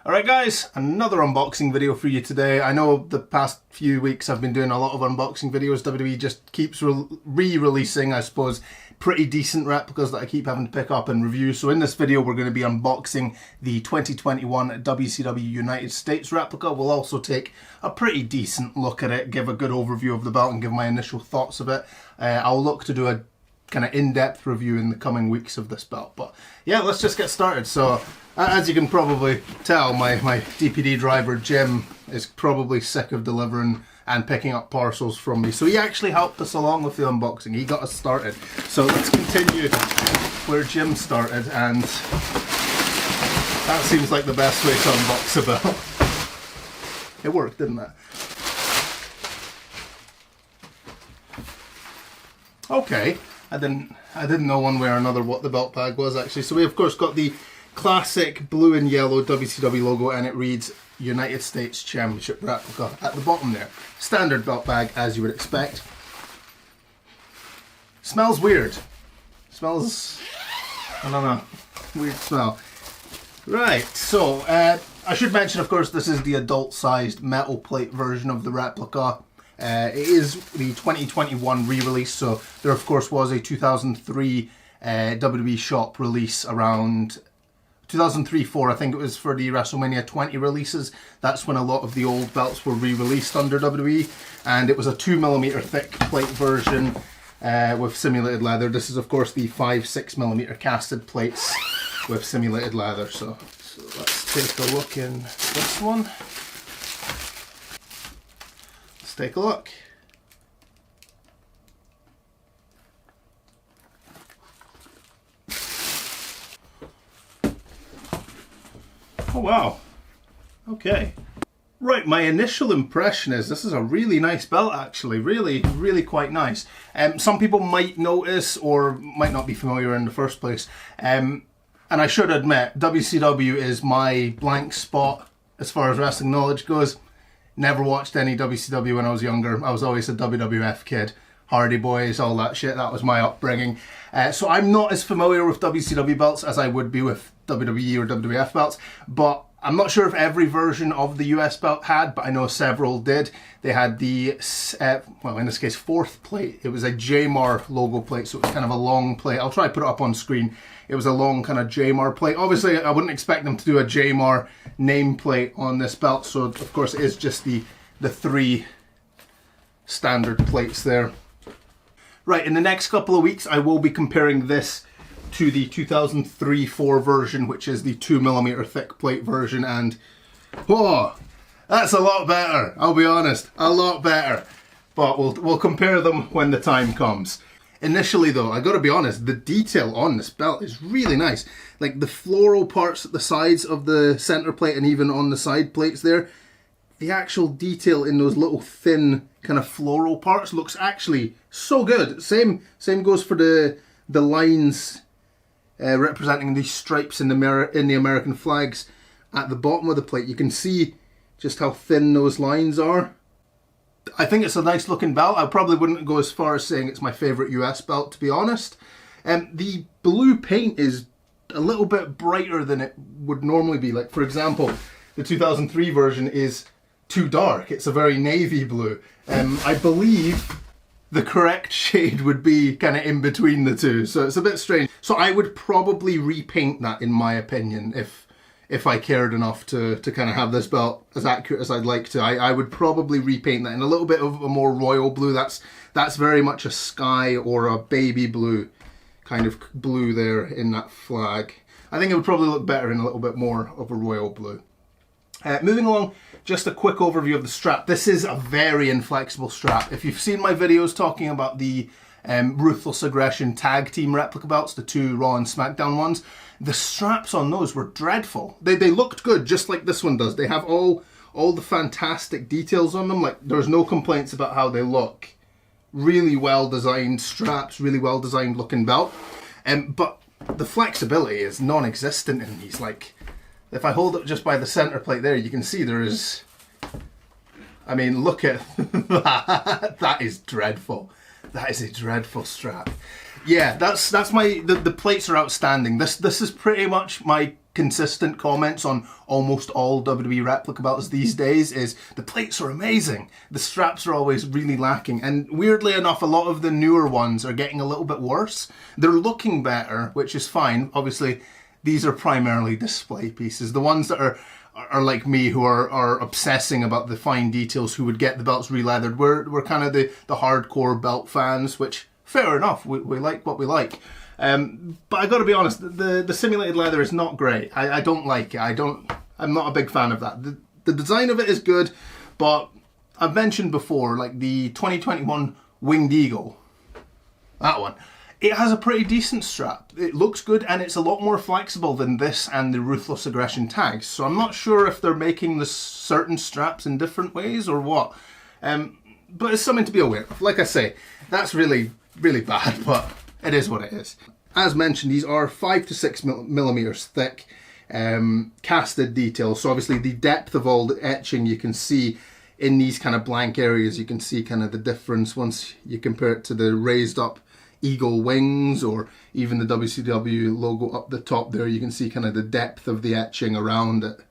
Alright guys, another unboxing video for you today. I know the past few weeks I've been doing a lot of unboxing videos. WWE just keeps re-releasing, I suppose, pretty decent replicas that I keep having to pick up and review. So in this video we're going to be unboxing the 2021 WCW United States replica. We'll also take a pretty decent look at it, give a good overview of the belt and give my initial thoughts of it. I'll look to do a kind of in-depth review in the coming weeks of this belt. But yeah, let's just get started. So as you can probably tell, my DPD driver Jim is probably sick of delivering and picking up parcels from me. So he actually helped us along with the unboxing. He got us started. So let's continue where Jim started, and that seems like the best way to unbox a belt. It worked, didn't it? Okay. I didn't know one way or another what the belt bag was actually. So we of course got the classic blue and yellow WCW logo, and it reads United States Championship replica at the bottom there. Standard belt bag as you would expect. Smells weird. Smells, I don't know, weird smell. Right, so I should mention of course this is the adult sized metal plate version of the replica. It is the 2021 re-release, so there of course was a 2003 WWE shop release around 2003-04, I think it was for the WrestleMania 20 releases. That's when a lot of the old belts were re-released under WWE, and it was a 2mm thick plate version with simulated leather. This is of course the 5-6mm casted plates with simulated leather. So let's take a look in this one. Let's take a look. Oh wow, okay. Right, my initial impression is this is a really nice belt actually, really quite nice. Some people might notice or might not be familiar in the first place. And I should admit, WCW is my blank spot as far as wrestling knowledge goes. Never watched any WCW when I was younger. I was always a WWF kid. Hardy Boys, all that shit, that was my upbringing. So I'm not as familiar with WCW belts as I would be with WWE or WWF belts, but I'm not sure if every version of the US belt had, but I know several did. They had the, well in this case, fourth plate. It was a JMAR logo plate, so it was kind of a long plate. I'll try to put it up on screen. It was a long kind of JMAR plate. Obviously, I wouldn't expect them to do a JMAR nameplate on this belt, so of course it is just the three standard plates there. Right, in the next couple of weeks I will be comparing this to the 2003-04 version, which is the 2mm thick plate version, and oh, that's a lot better, I'll be honest, a lot better. But we'll compare them when the time comes. Initially though, I gotta be honest, the detail on this belt is really nice. Like the floral parts at the sides of the center plate and even on the side plates there, the actual detail in those little thin kind of floral parts looks actually so good. Same goes for the lines representing these stripes in the American flags at the bottom of the plate. You can see just how thin those lines are. I think it's a nice looking belt. I probably wouldn't go as far as saying it's my favorite US belt, to be honest. The blue paint is a little bit brighter than it would normally be. Like for example, the 2003 version is too dark. It's a very navy blue. I believe the correct shade would be kind of in between the two, so it's a bit strange. So I would probably repaint that, in my opinion, if I cared enough to kind of have this belt as accurate as I'd like to. I would probably repaint that in a little bit of a more royal blue. That's very much a sky or a baby blue kind of blue there in that flag. I think it would probably look better in a little bit more of a royal blue. Moving along, just a quick overview of the strap. This is a very inflexible strap. If you've seen my videos talking about the Ruthless Aggression tag team replica belts, the two Raw and SmackDown ones, the straps on those were dreadful. They looked good, just like this one does. They have all the fantastic details on them. Like, there's no complaints about how they look. Really well designed straps, really well designed looking belt. But the flexibility is non-existent in these. Like, if I hold it just by the center plate there, you can see there is, I mean, look at that. That is dreadful. That is a dreadful strap. Yeah, that's my, the plates are outstanding. This is pretty much my consistent comments on almost all WWE replica belts these days is the plates are amazing. The straps are always really lacking. And weirdly enough, a lot of the newer ones are getting a little bit worse. They're looking better, which is fine. Obviously, these are primarily display pieces. The ones that are like me, who are obsessing about the fine details, who would get the belts re-leathered. We're kind of the hardcore belt fans, which, fair enough, we like what we like. But I gotta be honest, the simulated leather is not great. I don't like it. I'm not a big fan of that. The design of it is good, but I've mentioned before, like the 2021 Winged Eagle, that one, it has a pretty decent strap. It looks good, and it's a lot more flexible than this and the Ruthless Aggression tags. So I'm not sure if they're making the certain straps in different ways or what. But it's something to be aware of. Like I say, that's really, really bad, but it is what it is. As mentioned, these are 5 to 6 millimeters thick, casted details. So obviously the depth of all the etching you can see in these kind of blank areas. You can see kind of the difference once you compare it to the raised up eagle wings, or even the WCW logo up the top there. You can see kind of the depth of the etching around it.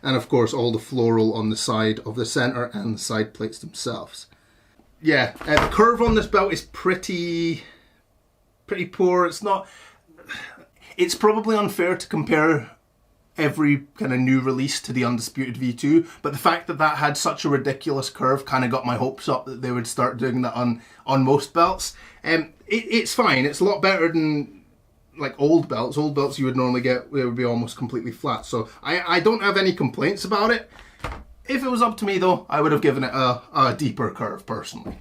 And of course all the floral on the side of the center and the side plates themselves. Yeah, the curve on this belt is pretty poor. It's probably unfair to compare every kind of new release to the Undisputed V2, but the fact that that had such a ridiculous curve kind of got my hopes up that they would start doing that on most belts. It's fine. It's a lot better than like old belts. Old belts you would normally get, they would be almost completely flat. So I don't have any complaints about it. If it was up to me though, I would have given it a deeper curve personally.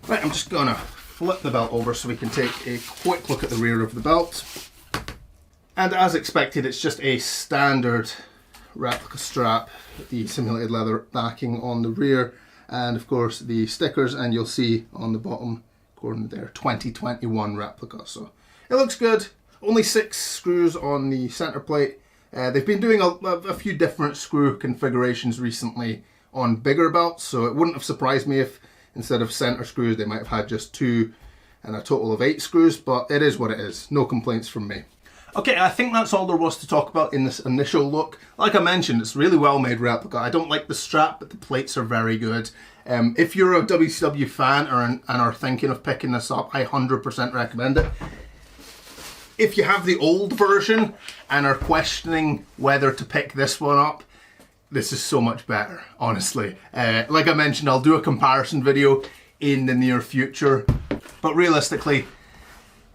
Right, I'm just gonna flip the belt over so we can take a quick look at the rear of the belt. And as expected, it's just a standard replica strap, the simulated leather backing on the rear, and of course the stickers, and you'll see on the bottom according to their 2021 replica. So it looks good. Only 6 screws on the center plate. They've been doing a few different screw configurations recently on bigger belts, so it wouldn't have surprised me if instead of center screws they might have had just 2 and a total of 8 screws, but it is what it is. No complaints from me. Okay, I think that's all there was to talk about in this initial look. Like I mentioned, it's really well made replica. I don't like the strap, but the plates are very good. If you're a WCW fan and are thinking of picking this up, I 100% recommend it. If you have the old version and are questioning whether to pick this one up, this is so much better, honestly. Like I mentioned, I'll do a comparison video in the near future, but realistically,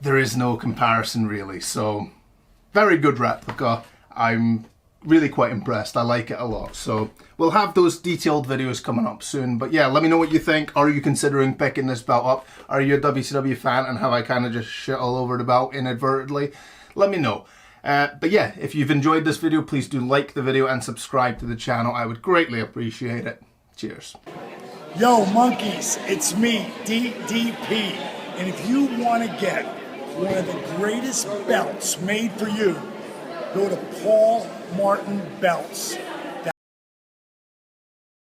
there is no comparison really. So, very good replica. I'm really quite impressed. I like it a lot. So, we'll have those detailed videos coming up soon. But yeah, let me know what you think. Are you considering picking this belt up? Are you a WCW fan and have I kind of just shit all over the belt inadvertently? Let me know. But yeah, if you've enjoyed this video, please do like the video and subscribe to the channel. I would greatly appreciate it. Cheers. Yo, monkeys, it's me, DDP. And if you want to get one of the greatest belts made for you, go to Paulmartinbelts.